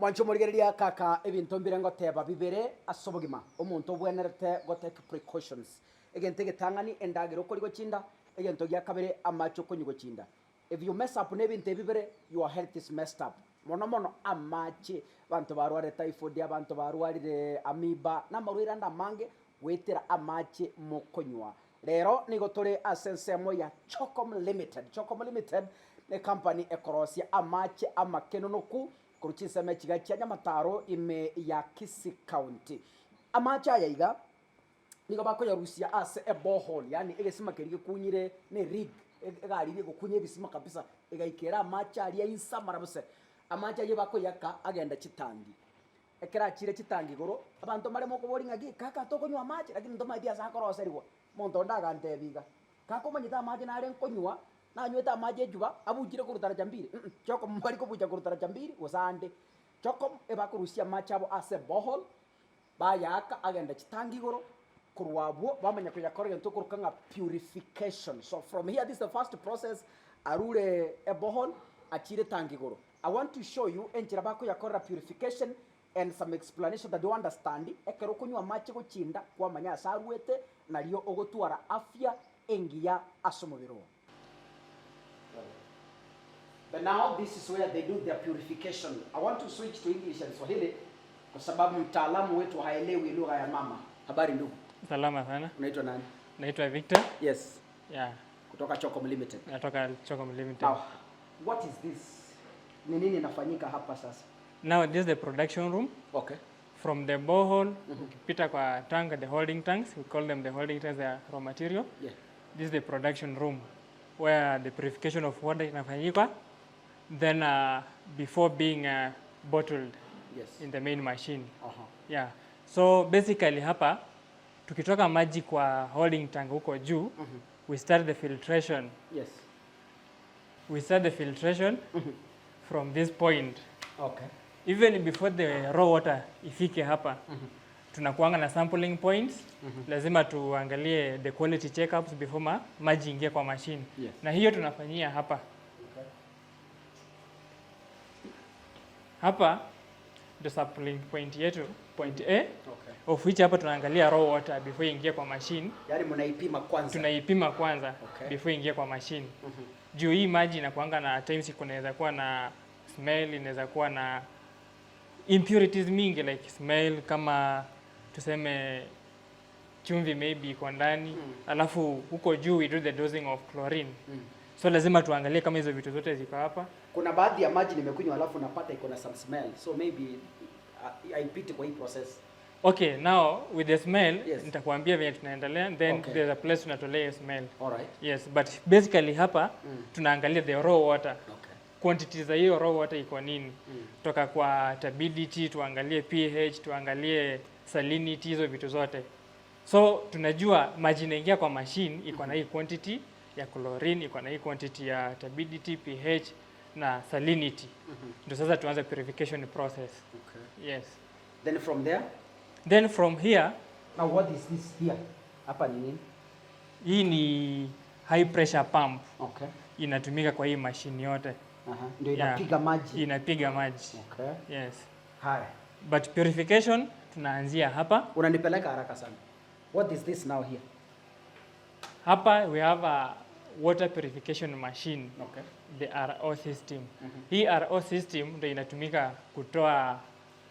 Mwancho murigereria kaka ebintu mbire ngoteba bibere asobogima omuntu obwenerete goteka precautions egente getangani endagiro kuri gochinda egento gya kabere amacho konyi gochinda. If you mess up nebinte bibere, your health is messed up. Mono amache bantu barware typhoid abantu barwarire amoeba na marwira ndamange wetera amache mokonywa. Rero nigo tore asensemo ya Chokom Limited. Chokom Limited ne company ekorosia amache amakenonoku kuruchiseme chiga cha Nyamataro ime ya Kisii County. Amache ayayiga nigo bakoya Rusia ase a borehole, yani egesima kerige kunyire ne rig egari bigo kunye bisima kabisa egaikera amache ari insa marabuse. Amache ye bakoyaka agenda chitangi. Ekera chire chitangi goro abantu maremo kuboringa gi kaka tokonywa amache lakini ndo maidia sa koroseriwa. Muntu ndaga ntebiga. Kako manyita amache na ren konywa na nyweta amache juba abujire kurutara jambiri. Chokom mbari ko buja kurutara jambiri usande. Chokom ebakurusia amache abo ase borehole bayaka agenda chitangi goro kurwabo bamanya kuyakora yento kurukanga purification. So from here this is the first process arure a borehole achire tangi goro. I want to show you enchira bako yakora purification and some explanation that you understand. Ekero kunywa amache gochinda kwa manya saruete na rio ogotwara afya engia asomobiro. But now this is where they do their purification. I want to switch to English and Swahili kwa sababu mtaalamu wetu haelewi lugha ya mama. Habari ndugu. Salama sana. Unaitwa nani? Naitwa Victor. Yes. Yeah. Kutoka Chokom Limited. Natoka Chokom Limited. Now, what is this? Ni nini inafanyika hapa sasa? Now this is the production room. Okay. From the borehole, ukipita kwa tank, the holding tanks, we call them the holding tanks, they are raw material. Yeah. This is the production room where the purification of water inafanyika. Then before being bottled in the main machine. Yeah. So basically hapa tukitoka maji kwa holding tank huko juu, we start the filtration. Yes. We start the filtration from this point. Okay. Even before the raw water ifike hapa, tunakuanga na sampling points. Lazima tuangalie the quality checkups before maji ingie kwa machine. Yes. Na hiyo tunafanyia hapa. Okay. Hapa the sampling point yetu, point A. Okay. Of which hapa tunaangalia raw water before ingie kwa machine. Yaani mnaipima kwanza. Tunaipima kwanza before ingie kwa machine. Juu hii maji inakuanga na times kunaweza kuwa na smell, inaweza kuwa na impurities mingi like smell, kama tuseme chumvi maybe iko ndani. Alafu huko juu we do the dosing of chlorine. So lazima tuangalie kama hizo vitu zote ziko hapa. Kuna baadhi ya maji nimekunywa alafu napata iko na some smell. So maybe haipiti kwa hii process. Okay, now with the smell, nitakwambia venye tunaendelea, then there's a place tunatolea smell. All right. Yes, but basically hapa tunaangalia the raw water. Okay. Quantities za hiyo raw water iko nini? Toka kwa turbidity, tuangalie pH, tuangalie salinity, hizo vitu zote. So tunajua maji inaingia kwa machine iko na hii quantity ya chlorine, iko na hii quantity ya turbidity, pH na salinity. Ndio sasa tuanze purification process. Okay. Yes. Then from there? Then from here, now what is this here? Hapa ni nini? Hii ni high pressure pump. Okay. Inatumika kwa hii machine yote. Ndio inapiga maji. Inapiga maji. Okay. Yes. Haya. But purification tunaanzia hapa. Unanipeleka haraka sana. What is this now here? Hapa we have a water purification machine. Okay. The RO system. Hii RO system ndio inatumika kutoa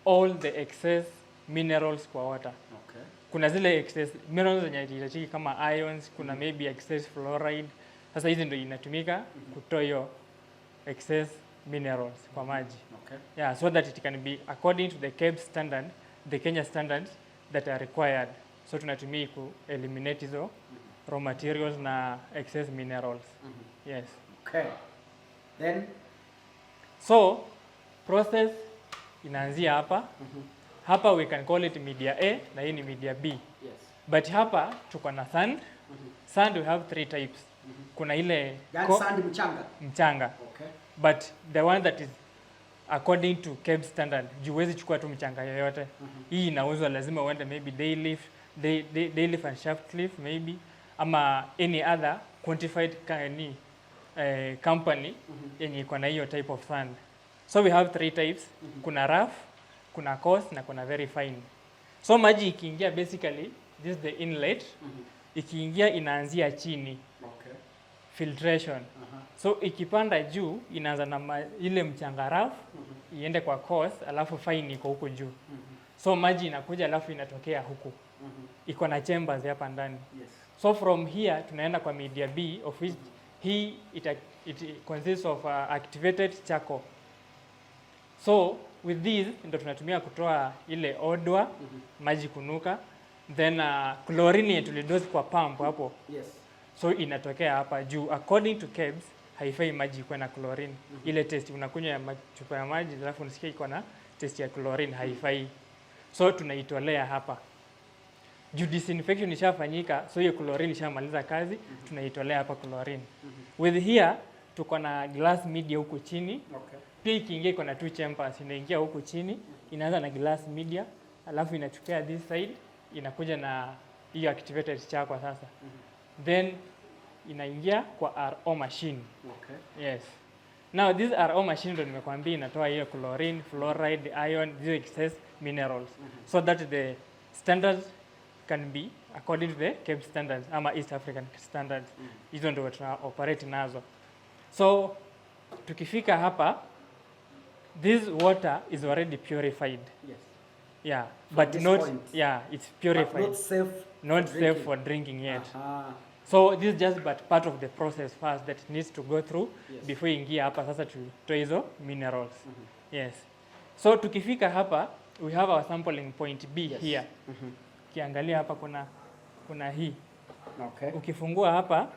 all the excess minerals kwa water. Okay. Kuna zile excess minerals zenye zinachiki kama ions, kuna maybe excess fluoride. Sasa hizi ndio inatumika kutoa hiyo excess minerals kwa maji. Okay. Yeah, so that it can be according to the KEBS standard, the Kenya standards that are required. So tunatumia ku eliminate hizo raw materials na excess minerals. Yes. Okay. Then so process inaanzia hapa. Hapa we can call it media A na hii ni media B. Yes. But hapa tuko na sand. Sand we have 3 types. Kuna ile sand mchanga. Okay. But the one that is according to KEBS standard, huwezi chukua tu mchanga yoyote. Hii inauzwa lazima uende maybe day leaf and shaft leaf maybe ama any other quantified company yenye iko na hiyo type of sand. So we have 3 types. Kuna rough, kuna coarse na kuna very fine. So maji ikiingia basically this is the inlet. Ikiingia inaanzia chini. Okay. Filtration. So ikipanda juu inaanza na ile mchanga rough iende kwa coarse alafu fine iko huko juu. So maji inakuja alafu inatokea huku. Iko na chambers hapa ndani. Yes. So from here tunaenda kwa media B of which it consists of activated charcoal. So with this ndo tunatumia kutoa ile odor, maji kunuka, then chlorine tulidosi kwa pump hapo. Yes. So inatokea hapa juu. According to KEBS haifai maji ikuwe na chlorine. Ile test unakunywa ya chupa ya maji alafu unasikia iko na test ya chlorine, haifai. So tunaitolea hapa. Juu disinfection ishafanyika, so hiyo chlorine ishamaliza kazi, tunaitolea hapa chlorine. With here tuko na glass media huku chini. Okay. Pia ikiingia iko na 2 chambers, inaingia huku chini, inaanza na glass media, alafu inachukia this side, inakuja na hiyo activated charcoal sasa. Then inaingia kwa RO machine. Okay. Yes. Now this RO machine ndo nimekwambia inatoa hiyo chlorine, fluoride, iron, these excess minerals. So that the standards can be according to the KEBS standards ama East African standards. Hizo ndo tuna operate nazo. So tukifika hapa, this water is already purified. Yes. Yeah, From but this not point. yeah, it's purified. But not safe. Not for safe drinking. for drinking yet. So So this is just but part of the process first that needs to go through before ingia hapa sasa tutoe hizo minerals. Yes. So tukifika hapa we have our sampling point B here. Kiangalia hapa kuna hii. Okay. Ukifungua hapa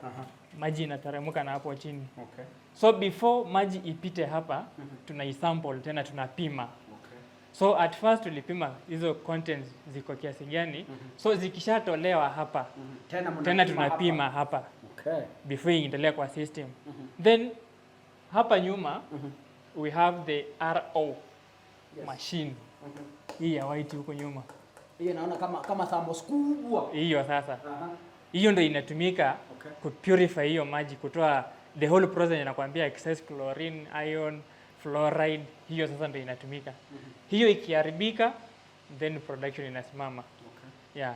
maji inateremka na hapo chini. Okay. So before maji ipite hapa tunaisample tena tunapima. Okay. So at first tulipima hizo contents ziko kiasi gani. So zikishatolewa hapa tena tunapima hapa. Okay. Before iendelee kwa system. Then hapa nyuma we have the RO machine. Hii ya white huko nyuma. Hiyo naona kama thermos kubwa. Hiyo sasa. Hiyo ndio inatumika kupurify hiyo maji, kutoa the whole process inakwambia excess chlorine, iron, fluoride, hiyo sasa ndio inatumika. Hiyo ikiharibika then production inasimama. Yeah.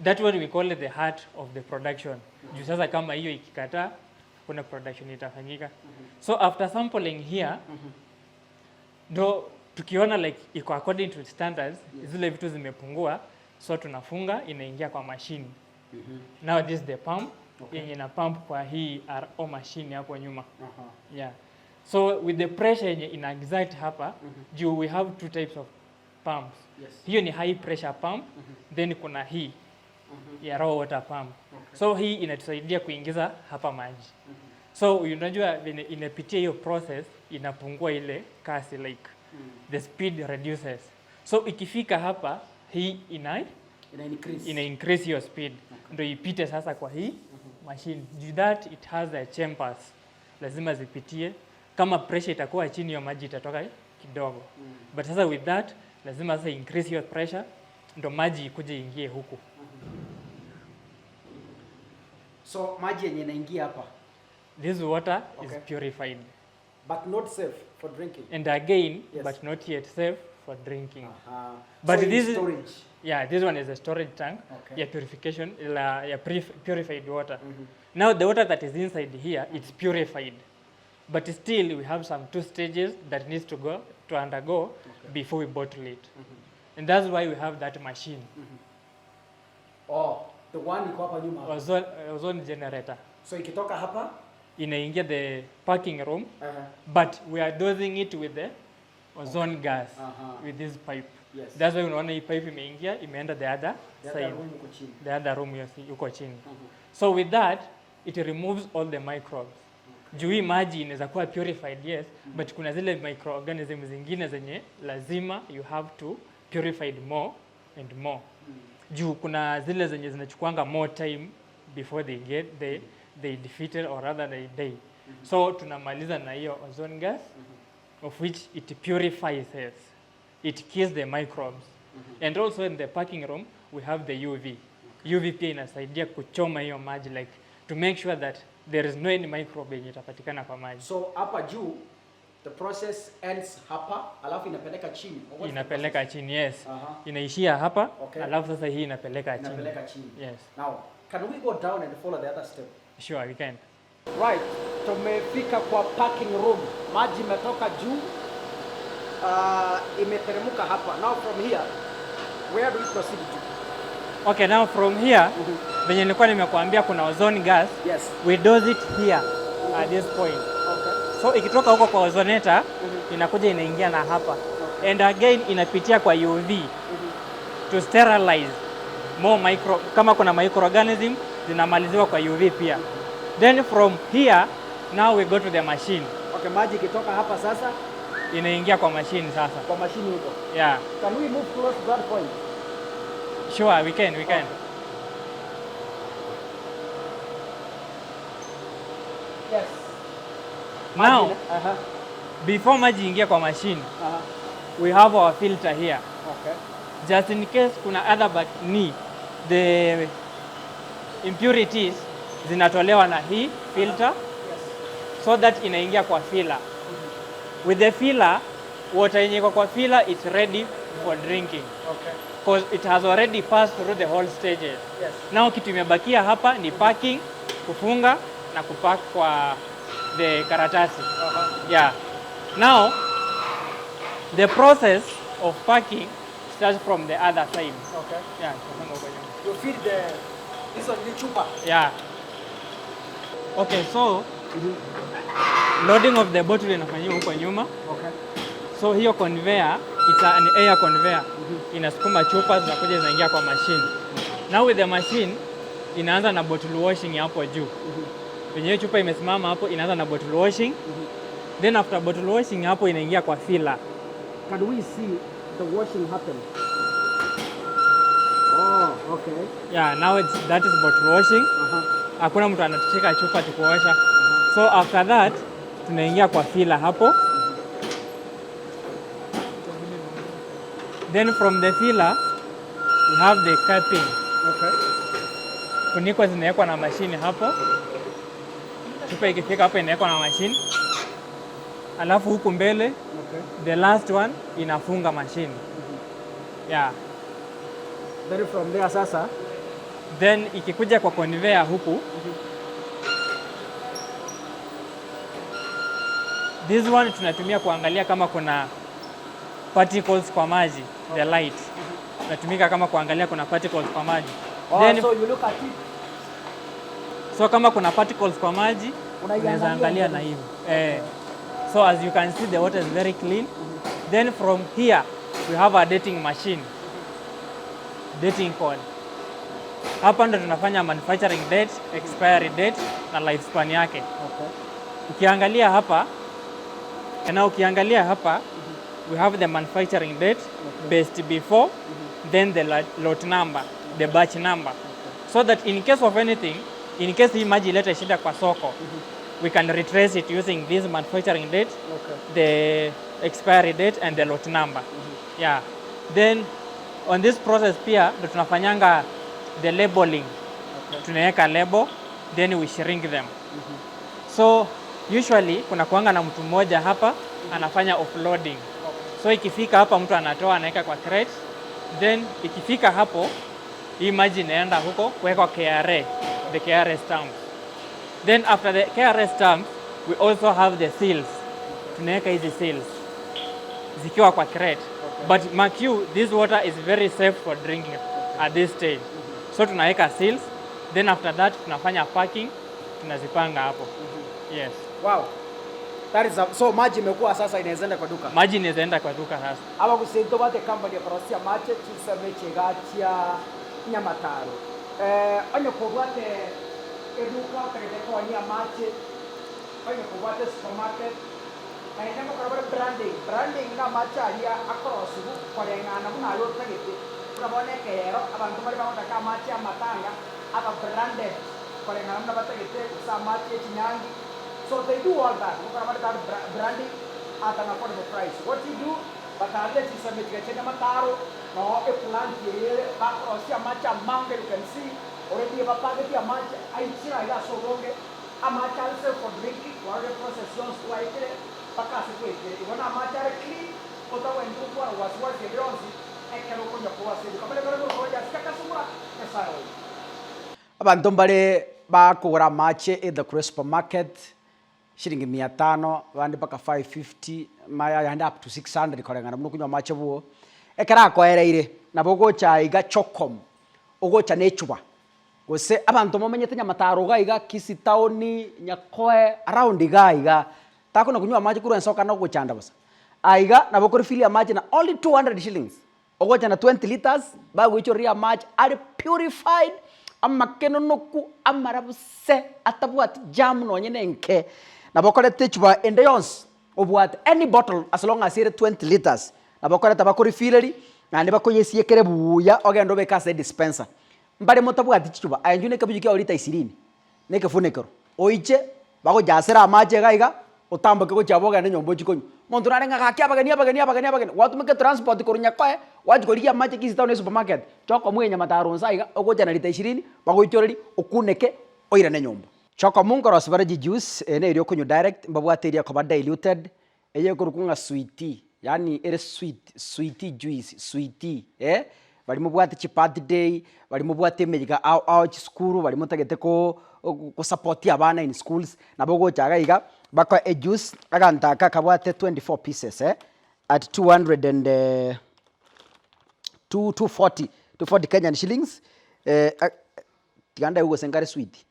That what we call it the heart of the production. Juu sasa kama hiyo ikikataa kuna production itafanyika. So after sampling here ndo tukiona like iko according to standards, zile vitu zimepungua, so tunafunga inaingia kwa machine. Now this is the pump yenye na pump kwa hii RO machine hapo nyuma. Yeah. So with the pressure yenye ina exert hapa, juu we have 2 types of pumps. Hiyo ni high pressure pump, then kuna hii ya raw water pump. So hii inatusaidia kuingiza hapa maji. So unajua vile inapitia hiyo process inapungua ile kasi like the speed reduces. So ikifika hapa hii ina increase your speed. Ndio ipite sasa kwa hii machine. Due that it has a chambers. Lazima zipitie. Kama pressure itakuwa chini hiyo maji itatoka kidogo. But sasa with that lazima sasa increase your pressure ndio maji ikuje ingie huku. So maji yenye inaingia hapa, this water is purified but not safe for drinking. And again but not yet safe for drinking. But So this is storage. Yeah, this one is a storage tank. Purification, purified water. Now the water that is inside here, it's purified. But still we have some 2 stages that needs to undergo before we bottle it. And that's why we have that machine. Oh, the one iko hapa nyuma. Ozone generator. So ikitoka hapa inaingia the packing room, but we are dosing it with the ozone gas with this pipe. That's why unaona hii pipe imeingia imeenda the other side. The other room yuko chini. So with that it removes all the microbes. Juu hii maji inaweza kuwa purified, yes, but kuna zile microorganisms zingine zenye lazima you have to purify more and more. Juu kuna zile zenye zinachukuanga more time before they defeated or rather they die. So tunamaliza na hiyo ozone gas of which it purifies us. It kills the microbes. And also in the packing room we have the UV. UV pia inasaidia kuchoma hiyo maji like to make sure that there is no any microbe yenye itapatikana kwa maji. So hapa juu The process ends hapa, alafu inapeleka chini. Inapeleka chini, yes. Inaishia hapa, okay. Alafu sasa hii inapeleka chini. Inapeleka chini. Yes. Now, can we go down and follow the other step? Sure, we can. Right, tumefika kwa parking room. Maji imetoka juu, imeteremka hapa. Now from here, where do we proceed to? Okay, now from here, venye nilikuwa nimekuambia kuna ozone gas. Yes. We dose it here at this point. Okay. So ikitoka huko kwa ozonator, inakuja inaingia na hapa. Okay. And again inapitia kwa UV to sterilize more kama kuna microorganism zinamaliziwa kwa UV pia. Then from here, now we go to the machine. Okay, maji ikitoka hapa sasa inaingia kwa machine sasa. Kwa machine huko. Yeah. Can we move close to that point? Sure, we can. Okay. Yes. Now, before maji ingia kwa machine, we have our filter here. Okay. Just in case kuna other the impurities zinatolewa na hii filter. Yes. So that inaingia kwa filler. With the filler, water yenye kwa filler is ready for drinking. Okay. Because it has already passed through the whole stages. Yes. Now kitu imebakia hapa ni packing, kufunga na kupack kwa the karatasi. Yeah. Now the process of packing starts from the other side. Okay. Yeah. You feed this one the chupa. Yeah. Okay, so loading of the bottle inafanywa huko nyuma. Okay. So hiyo conveyor, it's an air conveyor. Inasukuma chupa zinakuja zinaingia kwa machine. Now with the machine inaanza na bottle washing hapo juu. Penye chupa imesimama hapo inaanza na bottle washing. Then after bottle washing hapo inaingia kwa filler. Can we see the washing happen? Oh, okay. Yeah, now that is bottle washing. Hakuna mtu anatushika chupa tukuosha. So after that tunaingia kwa filler hapo. Then from the filler we have the capping. Okay. Funiko zinawekwa na mashine hapo. Chupa ikifika hapo inawekwa na machine. Alafu huku mbele, okay, the last one inafunga machine. Yeah. Then from there sasa, then ikikuja kwa conveyor huku, this one tunatumia kuangalia kama kuna particles kwa maji, the light. Tunatumika kama kuangalia kuna particles kwa maji. Then, so you look at it. So kama kuna particles kwa maji, unaweza angalia na hivi. So as you can see the water is very clean. Then from here we have a dating machine. Dating code. Hapa ndo tunafanya manufacturing date, expiry date na lifespan yake. Okay. Ukiangalia hapa, we have the manufacturing date, based before, then the lot number, the batch number. So that in case of anything, in case hii maji ileta shida kwa soko, we can retrace it using this manufacturing date, the expiry date and the lot number. Yeah. Then on this process pia ndo tunafanyanga the labeling. Tunaweka label, then we shrink them. So usually kuna kuanga na mtu mmoja hapa anafanya offloading. So ikifika hapa mtu anatoa anaweka kwa crate, then ikifika hapo hii maji inaenda huko kuwekwa KRA, the KRA stamp. Then after the KRA stamp, we also have the seals. Tunaweka hizi seals zikiwa kwa crate. But mark you, this water is very safe for drinking at this stage. So tunaweka seals, then after that tunafanya packing, tunazipanga hapo. Yes. Wow. That is so maji imekuwa sasa inaenda kwa duka. Maji inaenda kwa duka sasa. Aba kusento bate company ya Farasia mache chisame chegatia Nyamataro. Onye kubwate eduka kare kwa nia mache. Onye kubwate supermarket. Kaenda kwa bara branding na macha ya across bu kwa ngana kuna yo tagete. Kuna bone kero abantu bari bamata ka mache amatanga aba branded kwa ngana na batagete sa mache chinyangi. So they do all that. Look at that branding at an affordable price. What you do, but I let you submit a Nyamataro, no a plant here, back or see a match a mountain, you can see already a packet a match. I see I got so long a match also for drinking, water processions like it. bakase kwekere ibona amachare clean otawenda ukora wasiwasi ebionsi ekero okunya kuwasiri kamere mere gokoja sikakasumura esayo abantu mbare bakugura mache in the supermarket shilingi 500 bandi mpaka 550 maya yanda up to 600 korengana muno kunywa mache buo ekera koereire nabo gocha iga Chokom ogocha nechuba gose abantu momenyete Nyamataro gaiga Kisii County Nyakoe around iga takona kunywa mache kuru ensoka no gochanda basa aiga nabo kuri filia mache na only 200 shillings ogocha na 20 liters ba gochoria mache are purified amakeno noku amarabuse atabuat jam no nyene nke nabokore techuba ende yons obwat any bottle as long as it 20 liters nabokore tabakuri fileri na ne bakoyesie kere buya ogendo bekase dispenser mbare motabwat chichuba ayanjune kabijike orita 20 neke funekero oiche bago jasera amache gaiga otamboke go chaboga ne nyombo chikonyu montu narenga gakia bagania watumike transport korunya kwa wajikorigia mache Kisii Town supermarket Chokom Nyamataro nsaiga ogoja na lita 20 bagoichoreri okuneke oira ne nyombo Chokom ngoros baraji juice ne irio kunyu direct mbabwateria ko diluted eye kurukunga sweetie yani ere sweetie juice sweetie bali mubwate chi birthday bali mubwate mejiga au skuru bali mutagete ko support abana in schools nabogo chaga iga bako a juice agantaka kabwate 24 pieces at 240 Kenyan shillings tiganda ugo sengare sweet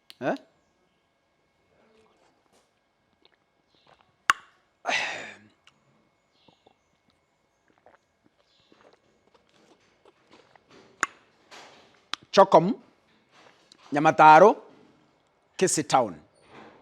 Chokom Nyamataro Kisii Town